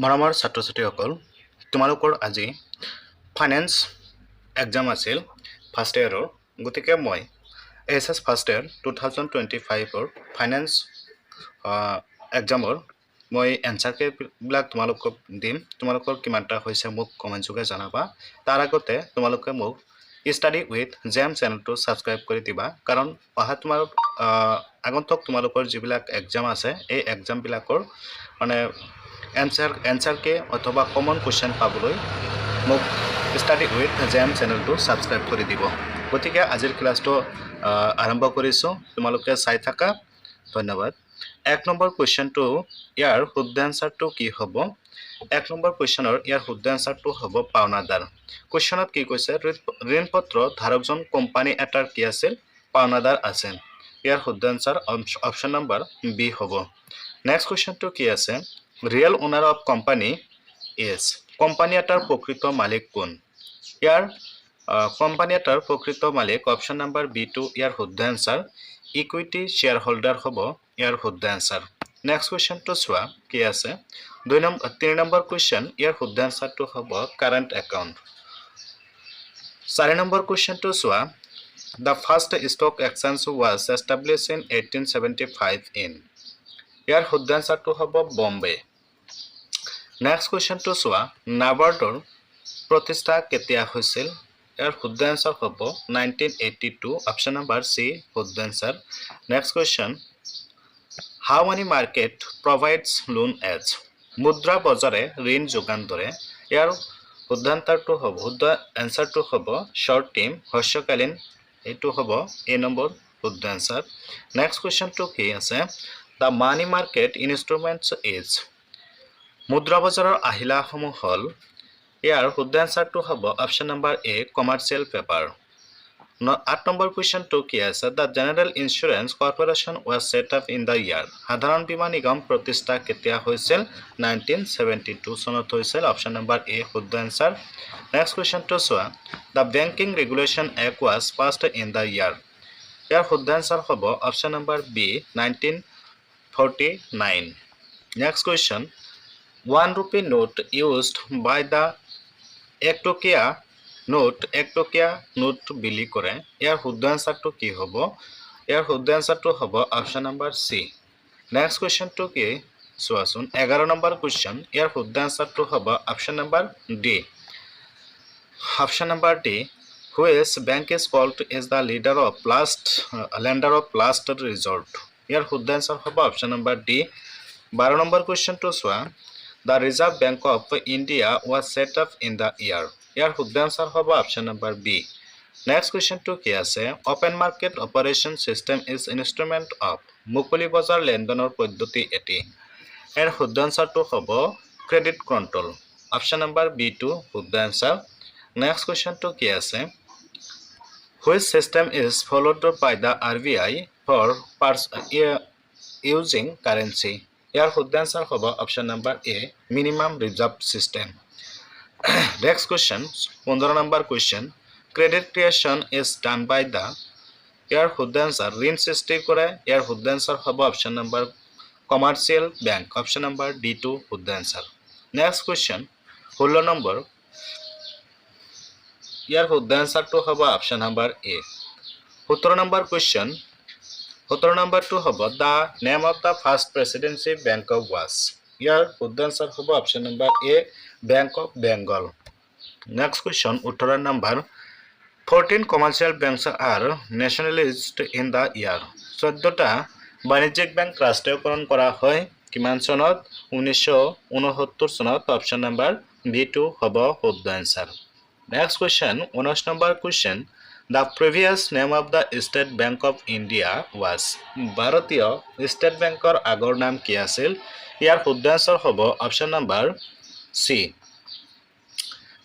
মৰমৰ ছাত্ৰ ছাত্ৰীসকল তোমালোকৰ আজি ফাইনেন্স এক্সাম আছিল ফাৰ্ষ্ট ইয়াৰৰ গতিকে মই এছএছ ফাৰ্ষ্ট ইয়াৰ 2025 ফাইনেন্স এক্সামৰ মই এনসাৰ কেবিলাক তোমালোকক দিম তোমালোকৰ কিমানটা হৈছে মোক কমেন্ট যোগে জনাবা তাৰ আগতে তোমালোকে মোক ষ্টাডি উইথ জেম চেনেলটো সাবস্ক্ৰাইব কৰি দিবা কাৰণ অহা তোমাৰ আগন্তুক তোমালোকৰ যিবিলাক এক্সাম আছে এই এক্সাম বিলাকৰ মানে এনসাৰ কে অথবা কমন কোৱেশ্চন পাবলৈ মোক ষ্টাডি উইথ জেম চেনেলটো সাবস্ক্ৰাইব কৰি দিব গতিকে আজিৰ ক্লাছটো আৰম্ভ কৰিছো তোমালোকে চাই থাকা ধন্যবাদ এক নম্বৰ কোৱেশ্চনটো ইয়াৰ শুদ্ধ এনসাৰটো কি হ'ব এক নম্বৰ কোৱেশ্চনৰ ইয়াৰ শুদ্ধ এনসাৰটো হ'ব পাওনাদাৰ কোৱেশ্চনত কি কৈছে ঋণপত্ৰ ধাৰকজন কোম্পানী এটাৰ কি আছিল পাওনাদাৰ আছে ইয়াৰ শুদ্ধ এনসাৰ অপচন নম্বৰ বি হ'ব নেক্সট কোৱেশ্চনটো কি আছে real owner of company is company এটাৰ প্ৰকৃত মালিক কোন ইয়াৰ কোম্পানী এটাৰ প্ৰকৃত মালিক অপচন নম্বৰ বি টু ইয়াৰ শুদ্ধ এনসাৰ ইকুইটি শ্বেয়াৰ হোল্ডাৰ হ'ব ইয়াৰ শুদ্ধ এনসাৰ নেক্সট কোৱেশ্চনটো চোৱা কি আছে 3 নম্বৰ কোৱেশ্চন ইয়াৰ শুদ্ধ এনসাৰটো হ'ব কাৰেন্ট একাউণ্ট 4 নম্বৰ কোৱেশ্চনটো চোৱা The first stock exchange was established in 1875 in ইয়াৰ শুদ্ধ এনসাৰটো হ'ব বম্বে নেক্সট কোৱেশ্চনটো চোৱা নাবাৰ্ডৰ প্ৰতিষ্ঠা কেতিয়া হৈছিল ইয়াৰ শুদ্ধ এনসাৰ হ'ব 1982 অপচন নম্বৰ সি শুদ্ধ এনসাৰ নেক্সট কোৱেশ্চন হাউ মানি মাৰ্কেট প্ৰভাইডছ লোন এজ মুদ্ৰা বজাৰে ঋণ যোগান ধৰে ইয়াৰ শুদ্ধ এনসাৰটো হ'ব শৰ্ট টাইম হ্ৰস্বকালীন এইটো হ'ব এ নম্বৰ শুদ্ধ এনসাৰ নেক্সট কোৱেশ্চনটো কি আছে The money market instruments is মুদ্ৰা বজাৰৰ আহিলাসমূহ হল ইয়াৰ শুদ্ধ এনসাৰটো হ'ব অপচন নম্বৰ এ কমাৰ্চিয়েল পেপাৰ 8 নম্বৰ কোৱেশ্চনটো কি আছে The General Insurance Corporation was set up in the year সাধাৰণ বীমা নিগম প্ৰতিষ্ঠা কেতিয়া হৈছিল 1972 চনত হৈছিল অপচন নম্বৰ এ শুদ্ধ এনসাৰ নেক্সট কোৱেশ্চনটো চোৱা The Banking Regulation Act was passed in the year ইয়াৰ শুদ্ধ এনসাৰ হ'ব option number B 1949 next question 1 rupee note used by the একটকীয়া নোট বিলি কৰে ইয়াৰ শুদ্ধ এনসাৰটো কি হ'ব ইয়াৰ শুদ্ধ এনসাৰটো হ'ব অপচন নম্বৰ সি নেক্সট কোৱেশ্চনটো কি চোৱাচোন 11 নম্বৰ কোৱেশ্চন ইয়াৰ শুদ্ধ এনসাৰটো হ'ব option number D Which bank is called as the lender of last resort ইয়াৰ শুদ্ধ এনসাৰ হ'ব অপচন নম্বৰ ডি 12 নম্বৰ কোৱেশ্চনটো চোৱা The Reserve Bank of India was set up in the year ইয়াৰ শুদ্ধ answer হ'ব option number B next কোৱেশ্চনটো কি আছে Open market operation system is instrument of মুকলি বজাৰ লেনদেনৰ পদ্ধতি এটি ইয়াৰ শুদ্ধ এনসাৰটো হ'ব credit control option number B টু শুদ্ধ এনসাৰ নেক্সট কোৱেশ্চনটো কি আছে Which system is followed by the RBI for using currency ইয়াৰ শুদ্ধ এনসাৰ হ'ব option number A minimum reserve system next question 15 number question credit creation is done by the ইয়াৰ শুদ্ধ answer ঋণ সৃষ্টি কৰে ইয়াৰ শুদ্ধ এনসাৰ হ'ব option number commercial bank option number D to শুদ্ধ এনসাৰ নেক্সট কোৱেশ্চন 16 নম্বৰ ইয়াৰ শুদ্ধ এনসাৰটো হ'ব option number A 17 number question 17 নম্বৰটো হ'ব the name of the first presidency bank of was ইয়াৰ শুদ্ধ এনসাৰ হ'ব option number A bank of Bengal next question 18 number 14 commercial banks are nationalized in the year 14টা বাণিজ্যিক bank ৰাষ্ট্ৰীয়কৰণ কৰা হয় কিমান চনত 1969 চনত অপচন নম্বৰ বি টু হ'ব শুদ্ধ answer next question 19 number question The previous name of the State Bank of India was ভাৰতীয় state বেংকৰ আগৰ নাম কি আছিল ইয়াৰ শুদ্ধ এনসাৰ হ'ব অপচন নম্বৰ সি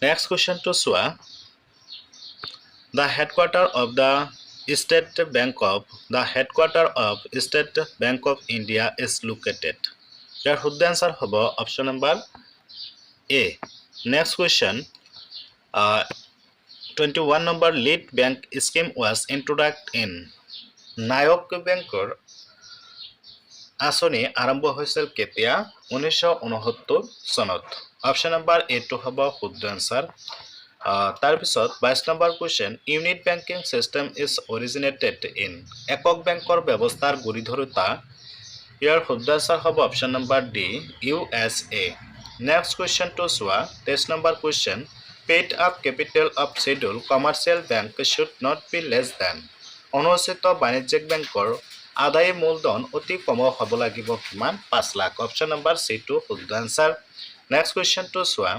নেক্সট কোৱেশ্চনটো চোৱা The headquarter of State Bank of India is located ইয়াৰ শুদ্ধ এনসাৰ হ'ব option number A next question 21 number lead bank scheme was introduced in নায়ক বেংকৰ আঁচনি আৰম্ভ হৈছিল কেতিয়া 1969 চনত অপশ্যন নম্বৰ এটো হ'ব শুদ্ধ এনসাৰ তাৰপিছত 22 number question unit banking system is originated in একক বেংকৰ ব্যৱস্থাৰ গুৰি ধৰোতা ইয়াৰ শুদ্ধ এনসাৰ হ'ব option number D USA next question টু চোৱা 23 number question paid up capital of schedule commercial bank should not be less than অনুসূচিত বাণিজ্যিক বেংকৰ আদায় মূলধন অতি কম হ'ব লাগিব কিমান 5 লাখ অপশ্যন নম্বৰ সি টু শুদ্ধ এনসাৰ নেক্সট কুৱেশ্যন টু চোৱা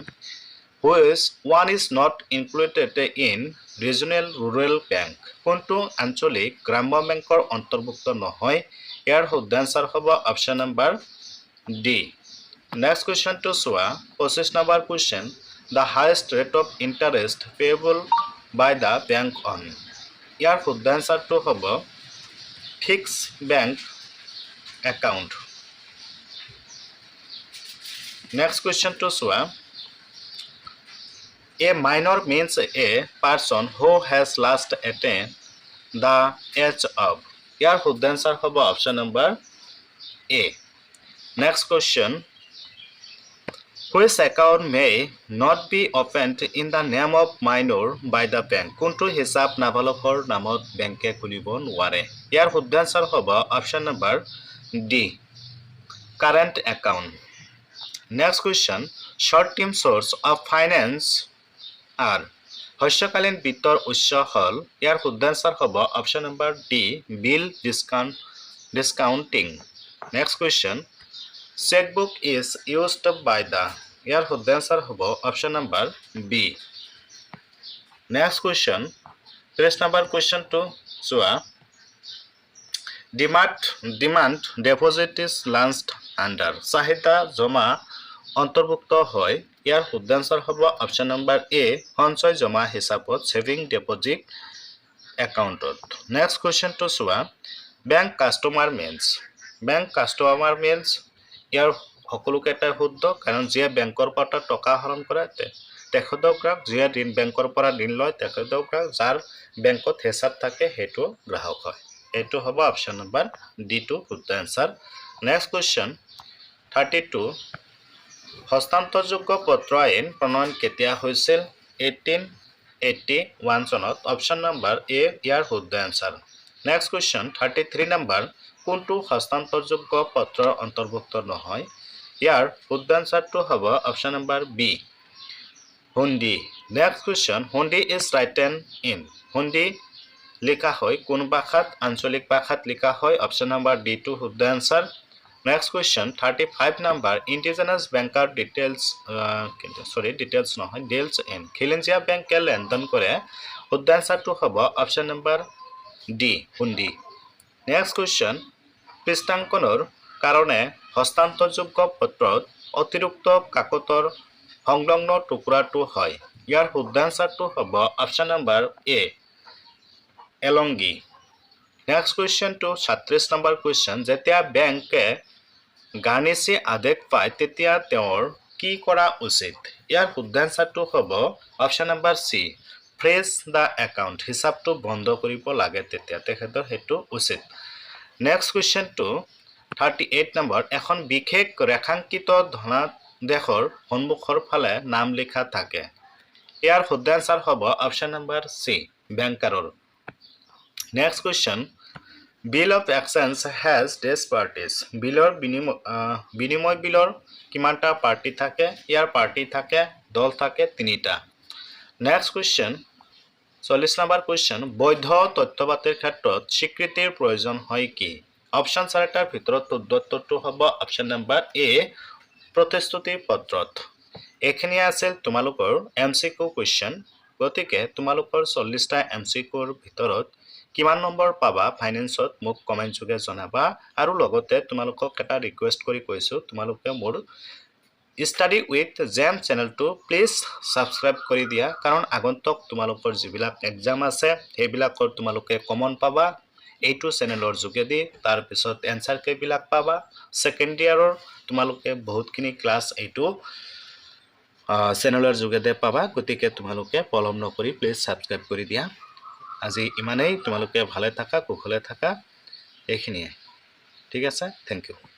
which one is not included in regional rural bank কোনটো আঞ্চলিক গ্ৰাম্য বেংকৰ অন্তৰ্ভুক্ত নহয় ইয়াৰ শুদ্ধ এনসাৰ হ'ব option number D next question টু চোৱা 25 number question the highest rate of interest payable by the bank on ইয়াৰ শুদ্ধ এনসাৰটো হ'ব fixed bank account next question to চোৱা A minor means a person who has last attained the age of ইয়াৰ শুদ্ধ answer হ'ব option number A next question which account may not be opened in the name of minor by the bank কোনটো হিচাপ নাবালকৰ নামত বেংকে খুলিব নোৱাৰে ইয়াৰ শুদ্ধ answer হ'ব option number D current account next question short term source of finance are শস্যকালীন বিত্তৰ উৎস হল ইয়াৰ শুদ্ধ এনসাৰ হ'ব option number D bill discounting next question chequebook is used by the ইয়াৰ শুদ্ধ এনসাৰ হ'ব option number B next question 30 number কুৱেশ্যনটো চোৱা demand deposit is launched under চাহিদা জমা অন্তৰ্ভুক্ত হয় ইয়াৰ শুদ্ধ এনসাৰ হ'ব অপশ্যন নম্বৰ এ সঞ্চয় জমা হিচাপত সেভিং ডিপোজিট একাউণ্টত নেক্সট কুৱেশ্যনটো চোৱা বেংক কাষ্টমাৰ মিন্স ইয়াৰ সকলোকেইটাই শুদ্ধ কাৰণ যিয়ে বেংকৰ পৰা টকা আহৰণ কৰে তেখেতৰ গ্ৰাহক যিয়ে বেংকৰ পৰা ঋণ লয় তেখেতৰ গ্ৰাহক যাৰ বেংকত হিচাপ থাকে সেইটো গ্ৰাহক হয় এইটো হ'ব অপশ্যন নম্বৰ ডি টু শুদ্ধ এনসাৰ নেক্সট কুৱেশ্যন 32 হস্তান্তৰযোগ্য পত্ৰ আইন প্ৰণয়ন কেতিয়া হৈছিল 1881 চনত অপশ্যন নম্বৰ এ ইয়াৰ শুদ্ধ এনসাৰ নেক্সট কুৱেশ্যন 33 নম্বৰ কোনটো হস্তান্তৰযোগ্য পত্ৰৰ অন্তৰ্ভুক্ত নহয় ইয়াৰ শুদ্ধ এনসাৰটো হ'ব option number B hundi next question hundi is written in hundi লিখা হয় কোন ভাষাত আঞ্চলিক ভাষাত লিখা হয় অপশ্যন নম্বৰ ডি টু শুদ্ধ answer next question 35 number indigenous banker details নহয় ডিলছ ইন খিলঞ্জীয়া বেংকে লেনদেন কৰে শুদ্ধ এনসাৰটো হ'ব option number D hundi next question পৃষ্ঠাঙ্কনৰ কাৰণে হস্তান্তৰযোগ্য পত্ৰত অতিৰিক্ত কাকতৰ সংলগ্ন টুকুৰাটো হয় ইয়াৰ শুদ্ধ এনসাৰটো হ'ব অপশ্যন নম্বৰ এ এলংগি next question to 36 number question যেতিয়া বেংকে গাৰ্নিছি আদেশ পায় তেতিয়া তেওঁৰ কি কৰা উচিত ইয়াৰ শুদ্ধ এনসাৰটো হ'ব option number C freeze the account হিচাপটো বন্ধ কৰিব লাগে তেতিয়া তেখেতৰ সেইটো উচিত নেক্সট কুৱেশ্যন টু 38 নম্বৰ এখন বিশেষ ৰেখাঙ্কিত ধনাদেশৰ সন্মুখৰ ফালে নাম লিখা থাকে ইয়াৰ শুদ্ধ এনসাৰ হ'ব অপশ্যন নম্বৰ সি বেংকাৰৰ next question bill of exchange has ডেছ পাৰ্টিজ বিলৰ বিনিময় বিলৰ কিমানটা পাৰ্টি থাকে ইয়াৰ পাৰ্টি থাকে দল থাকে তিনিটা নেক্সট কুৱেশ্যন 40 নম্বৰ কুৱেশ্যন বৈধ তথ্যপাতিৰ ক্ষেত্ৰত স্বীকৃতিৰ প্ৰয়োজন হয় কি অপশ্যন চাৰিটাৰ ভিতৰত উত্তৰটো হ'ব অপশ্যন নম্বৰ এ প্ৰতিশ্ৰুতি পত্ৰত এইখিনি আছিল তোমালোকৰ এমচিকিউ কুৱেশ্যন গতিকে তোমালোকৰ 40টা এমচিকিউৰ ভিতৰত কিমান নম্বৰ পাবা ফাইনেন্সত মোক কমেন্ট যোগে জনাবা আৰু লগতে তোমালোকক এটা ৰিকুৱেষ্ট কৰি কৈছো তোমালোকে মোৰ ষ্টাডি উইথ জেম চেনেলটো প্লিজ সাবস্ক্ৰাইব কৰি দিয়া কাৰণ আগন্তুক তোমালোকৰ যিবিলাক এক্সাম আছে সেইবিলাকৰ তোমালোকে কমন পাবা এইটো চেনেলৰ যোগেদি তাৰ পিছত এনসাৰ কেবিলাক পাবা সেকেন্ড ইয়াৰৰ তোমালোকে বহুতখিনি ক্লাছ এইটো চেনেলৰ যোগেদি পাবা গতিকে তোমালোকে পলম নকৰি প্লিজ সাবস্ক্ৰাইব কৰি দিয়া আজি ইমানেই তোমালোকে ভালে থাকা কুশলে থাকা এইখিনিয়ে ঠিক আছে থ্যাংক ইউ